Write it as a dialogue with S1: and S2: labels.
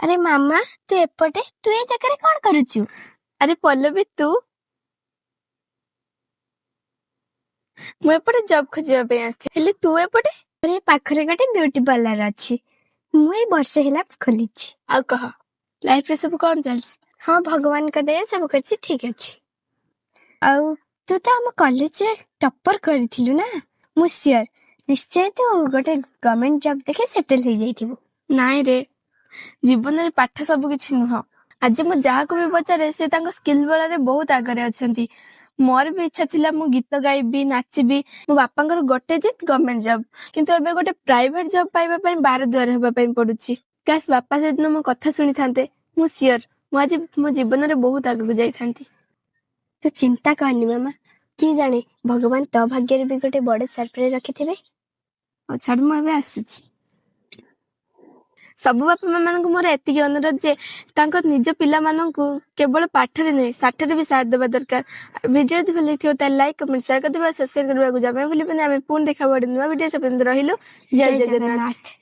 S1: अरे मामा तू एपटे तू ए जगह कौन करुचु?
S2: अरे पल्लवी तू मु एपटे जॉब खोजिबा पे आस्थे हेले तू एपटे
S1: अरे पाखरे गोटे ब्यूटी पार्लर अच्छी मु ए वर्ष हेला खोलिछि।
S2: आ कह लाइफ रे सब कौन चलछि?
S1: हाँ भगवान का दया सब कुछ ठीक अछि। आउ तू तो हम कॉलेज रे टॉपर करिथिलु ना मु श्योर निश्चय तू गोटे गवर्नमेंट जॉब देखे सेटल हो जाइथिबु।
S2: नाई रे जीवन रे पाठ सब किछि नुह। आज मु जहा को भी पचारे से तांको स्किल बला रे बहुत आगरे अछंती। मोर भी इच्छा थिला मु गीत गाइबी नाचबी मो बापांकर गोटे जित गवर्नमेंट जॉब किंतु एबे गोटे प्राइवेट जॉब पाइबा पई बार द्वार हेबा पई पडुछि। काश बापा से दिन मो कथा सुनि थांते मु श्योर मु आज मो जीवन रे बहुत आगु जाई थांती।
S1: तू चिंता करनी मामा कि जाने भगवान तो भाग्य रे भी गोटे बड़े सरप्राइज रखिथिबे।
S2: और छाड़ मु एबे आसीछि। सब बापा माँ मानक मोर एति अनुरोध जे तांको निज पिला मानक केवल पाठ रे नहीं साठ रे भी साथ देबा दरकार। वीडियो दि भले थियो त लाइक कमेंट शेयर कर देबा सब्सक्राइब करबा को जाबे भूलिबे ना। हम पुन देखा बड नुवा वीडियो सब रहिलो। जय जगन्नाथ।